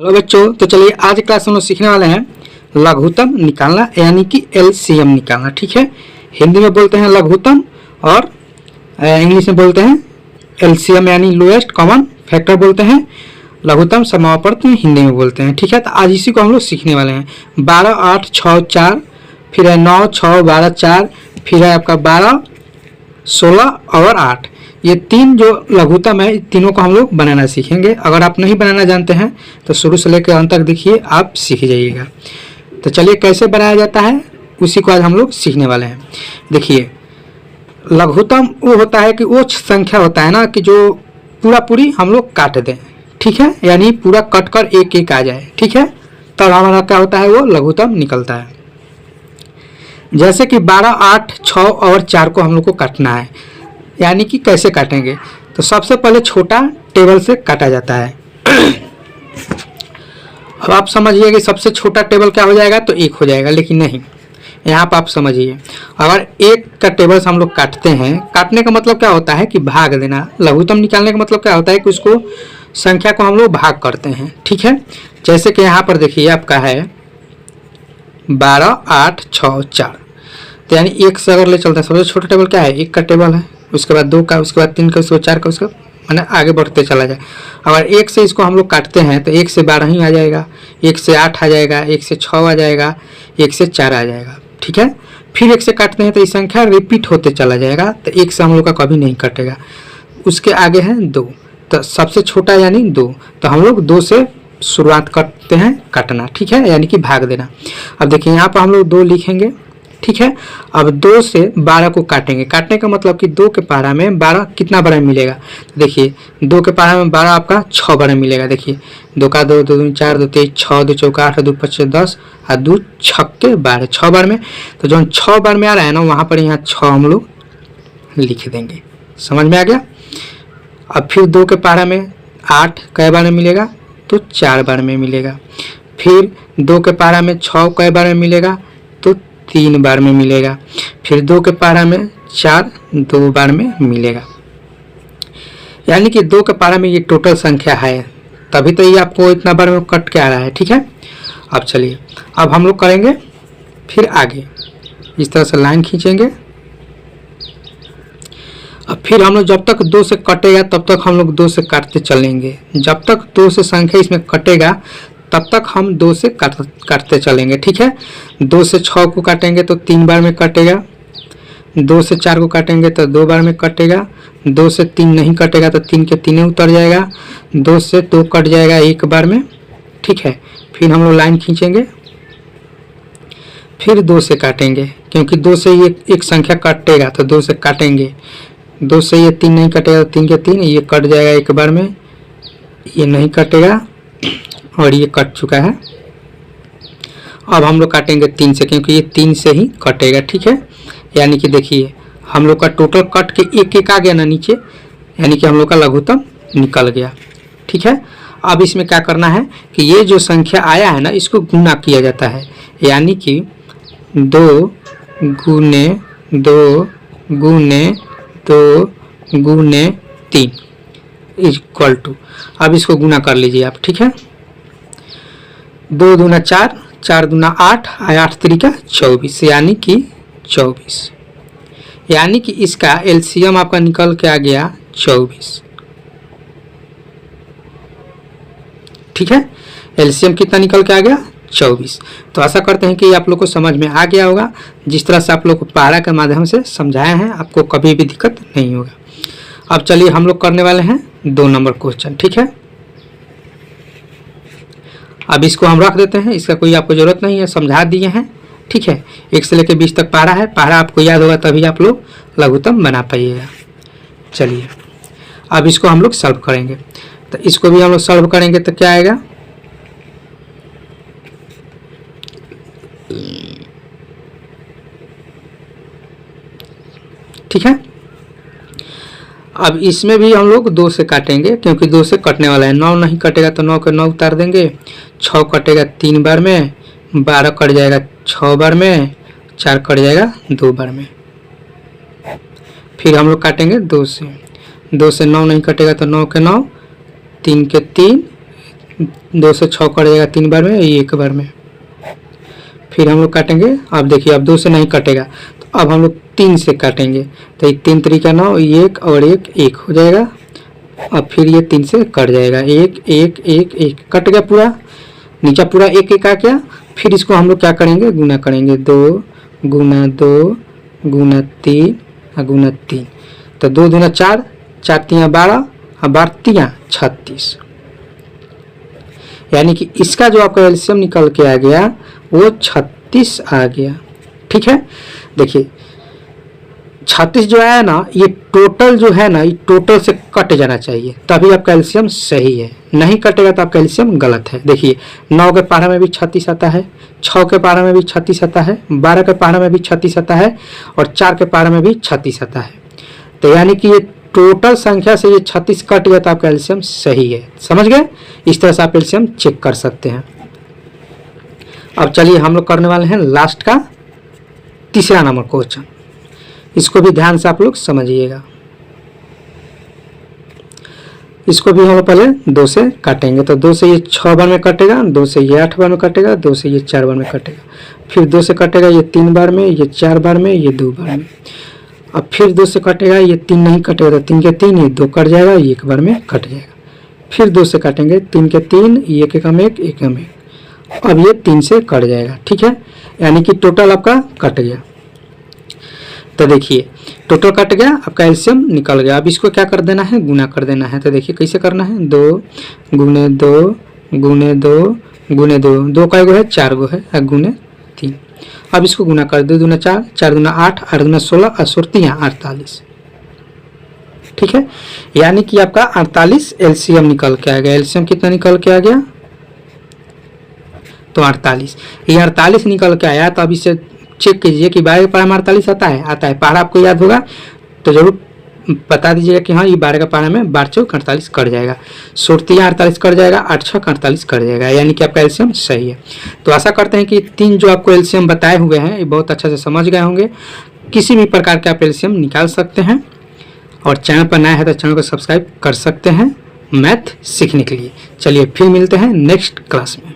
Hello बच्चों, तो चलिए आज क्लास हम लोग सीखने वाले हैं लघुत्तम निकालना यानी कि एलसीएम निकालना। ठीक है, हिंदी में बोलते हैं लघुत्तम और इंग्लिश में बोलते हैं एलसीएम यानी लोएस्ट कॉमन फैक्टर बोलते हैं। लघुत्तम समावर्त हिंदी में बोलते हैं। ठीक है, तो आज इसी को हम लोग सीखने वाले हैं। 12, 8, 6, 4, फिर है 9, 6, 12, 4, फिर है आपका 12, 16 और 8। ये तीन जो लघुत्तम है, तीनों को हम लोग बनाना सीखेंगे। अगर आप नहीं बनाना जानते हैं तो शुरू से लेकर अंत तक देखिए, आप सीख जाइएगा। तो चलिए कैसे बनाया जाता है उसी को आज हम लोग सीखने वाले हैं। देखिए, लघुत्तम वो होता है कि वो संख्या होता है ना कि जो पूरा पूरी हम लोग काट दें। ठीक है, यानी पूरा कट कर एक एक आ जाए। ठीक है, तब हमारा क्या होता है, वो लघुत्तम निकलता है। जैसे कि 12, 8, 6 और 4 को हम लोग को काटना है। यानी कि कैसे काटेंगे, तो सबसे पहले छोटा टेबल से काटा जाता है। अब आप समझिए कि सबसे छोटा टेबल क्या हो जाएगा, तो 1 हो जाएगा। लेकिन नहीं, यहाँ पर आप समझिए, अगर 1 का टेबल से हम लोग काटते हैं, काटने का मतलब क्या होता है कि भाग देना। लघुत्तम निकालने का मतलब क्या होता है कि उसको संख्या को हम लोग भाग करते हैं। ठीक है, जैसे कि यहाँ पर देखिए आपका है 12, 8, 6, 4। तो यानी 1 से अगर ले चलते हैं, सबसे छोटा टेबल क्या है, 1 का टेबल है, उसके बाद 2 का, उसके बाद 3 का, उसके बाद 4 का, उसका मैंने आगे बढ़ते चला जाए। अगर 1 से इसको हम लोग काटते हैं तो 1 से 12 ही आ जाएगा, 1 से 8 आ जाएगा, 1 से 6 आ जाएगा, 1 से 4 आ जाएगा। ठीक है, फिर 1 से काटते हैं तो ये संख्या रिपीट होते चला जाएगा। तो 1 से हम लोग का कभी नहीं कटेगा। उसके आगे है 2, तो सबसे छोटा यानी 2, तो हम लोग 2 से शुरुआत करते हैं काटना। ठीक है, यानी कि भाग देना। अब देखिए यहाँ पर हम लोग 2 लिखेंगे। ठीक है, अब 2 से 12 को काटेंगे। काटने का मतलब कि 2 के पारा में 12 कितना बार में मिलेगा, तो देखिए 2 के पारा में 12 आपका 6 बार में मिलेगा। देखिए 2 का 2, 2 दूनी 4, 2 23, 6 2 चौका 8, 2 25 10 और 2 छक्के 12, 6 बार में। तो जो 6 बार में आ रहा है ना, वहाँ पर यहाँ 6 हम लोग लिख देंगे। समझ में आ गया। अब फिर 2 के पारा में 8 कई बार में मिलेगा, तो 4 बार में मिलेगा। फिर 2 के पारा में 6 कई बार में मिलेगा, तो 3 बार में मिलेगा। फिर 2 के पारा में 4 2 बार में मिलेगा। यानी कि 2 के पारा में ये टोटल संख्या है, तभी तो ये आपको इतना बार में कट के आ रहा है। ठीक है, अब चलिए, अब हम लोग करेंगे फिर आगे इस तरह से लाइन खींचेंगे। अब फिर हम लोग जब तक 2 से कटेगा तब तक हम लोग 2 से काटते चलेंगे। जब तक 2 से संख्या इसमें कटेगा तब तक हम 2 से काटते चलेंगे। ठीक है, 2 से 6 को काटेंगे तो 3 बार में कटेगा। 2 से 4 को काटेंगे तो 2 बार में कटेगा। 2 से 3 नहीं कटेगा तो 3 के 3 उतर जाएगा। 2 से 2 कट जाएगा 1 बार में। ठीक है, फिर हम लोग लाइन खींचेंगे, फिर 2 से काटेंगे, क्योंकि 2 से ये एक संख्या कटेगा तो 2 से काटेंगे। 2 से ये 3 नहीं कटेगा तो 3 के 3 ये कट जाएगा 1 बार में, ये नहीं कटेगा और ये कट चुका है। अब हम लोग काटेंगे 3 से, क्योंकि ये 3 से ही कटेगा। ठीक है, यानी कि देखिए हम लोग का टोटल कट के 1 1 आ गया ना नीचे, यानी कि हम लोग का लघुत्तम निकल गया। ठीक है, अब इसमें क्या करना है कि ये जो संख्या आया है ना, इसको गुना किया जाता है। यानी कि 2 गुने 2 गुने 2 गुने 3 इक्वल टू, अब इसको गुना कर लीजिए आप। ठीक है, 2 दूना 4, 4 दूना 8, 8 3 24, यानी कि 24। यानी कि इसका एलसीएम आपका निकल के आ गया 24। ठीक है, एलसीएम कितना निकल के आ गया, 24। तो आशा करते हैं कि आप लोग को समझ में आ गया होगा। जिस तरह से आप लोग को पारा के माध्यम से समझाए हैं, आपको कभी भी दिक्कत नहीं होगा। अब चलिए हम लोग करने वाले हैं 2 नंबर क्वेश्चन। ठीक है, अब इसको हम रख देते हैं, इसका कोई आपको जरूरत नहीं है, समझा दिए हैं। ठीक है, 1 से लेकर 20 तक पारा है। पारा आपको याद होगा तभी आप लोग लघुत्तम बना पाइएगा। चलिए अब इसको हम लोग सॉल्व करेंगे। तो इसको भी हम लोग सॉल्व करेंगे तो क्या आएगा, ठीक है। अब इसमें भी हम लोग 2 से काटेंगे, क्योंकि 2 से कटने वाला है। 9 नहीं कटेगा तो 9 के 9 उतार देंगे। 6 कटेगा 3 बार में, 12 कट जाएगा 6 बार में, 4 कट जाएगा 2 बार में। फिर हम लोग काटेंगे 2 से। 2 से 9 नहीं कटेगा तो 9 के 9, 3 के 3, 2 से 6 कट जाएगा 3 बार में, ये 1 बार में। फिर हम लोग काटेंगे, अब देखिए अब 2 से नहीं कटेगा, तो अब हम लोग 3 से काटेंगे। तो ये 3 तरीका 9, 1 और 1 1 हो जाएगा। अब फिर ये 3 से कट जाएगा, 1 1 1 1 कट गया पूरा, नीचा पूरा 1 1 आ गया। फिर इसको हम लोग क्या करेंगे, गुना करेंगे, 2 गुना 2 गुना 3 और गुना 3। तो 2 दूना 4, 4 3 12 और 12 3 36। यानी कि इसका जो आपका एलसीएम निकल के आ गया वो 36 आ गया। ठीक है, देखिए 36 जो आया ना, ये टोटल जो है ना, ये टोटल से कट जाना चाहिए, तभी आपका एलसीएम सही है। नहीं कटेगा तो आपका एलसीएम गलत है। देखिए 9 के पहाड़ा में भी 36 आता है, 6 के पहाड़ा में भी 36 आता है, 12 के पहाड़ा में भी 36 आता है और 4 के पहाड़ा में भी 36 आता है। तो यानी कि ये टोटल संख्या से ये 36 कट गया तो आपका एलसीएम सही है। समझ गए? इस तरह से आप एलसीएम चेक कर सकते हैं। अब चलिए हम लोग करने वाले हैं लास्ट का तीसरा नंबर क्वेश्चन। इसको भी ध्यान से आप लोग समझिएगा। इसको भी हम लोग पहले 2 से काटेंगे। तो 2 से ये 6 बार में कटेगा, 2 से ये 8 बार में कटेगा, 2 से ये 4 बार में कटेगा। फिर 2 से कटेगा ये 3 बार में, ये 4 बार में, ये 2 बार में। अब फिर 2 से कटेगा, ये 3 नहीं कटेगा तो 3 के 3, ये 2 कट जाएगा, ये 1 बार में कट जाएगा। फिर 2 से काटेंगे, 3 के 3, 1 एकम 1 एकम 1। अब ये 3 से कट जाएगा। ठीक है, यानी कि टोटल आपका कट गया। तो देखिए टोटल कट गया, आपका एलसीएम निकल गया। अब इसको क्या कर देना है, गुना कर देना है। तो देखिए कैसे करना है, 2 गुने 2 गुने 2 गुने 2, 2 का गो है 4 गो है, गुने 3। अब इसको गुना कर, 2 दूना 4, 4 दूना 8, 8 दूना 16 और 16 48। ठीक है, यानी कि आपका 48 एलसीएम निकल के आ गया। एलसीएम कितना निकल के आ गया, तो 48। ये 48 निकल के आया। तो अब इसे चेक कीजिए कि 12 के पहाड़ा में 48 आता है, आता है। पहाड़ा आपको याद होगा तो जरूर बता दीजिएगा कि हाँ ये 12 का पहाड़ा में 12 चौक 48 कट जाएगा, 16 48 कट जाएगा, 8 6 48 कट जाएगा। यानी कि आपका एलसीएम सही है। तो आशा करते हैं कि 3 जो आपको एलसीएम बताए हुए हैं ये बहुत अच्छा से समझ गए होंगे। किसी भी प्रकार के आप एलसीएम निकाल सकते हैं। और चैनल पर नया है तो चैनल को सब्सक्राइब कर सकते हैं मैथ सीखने के लिए। चलिए फिर मिलते हैं नेक्स्ट क्लास में।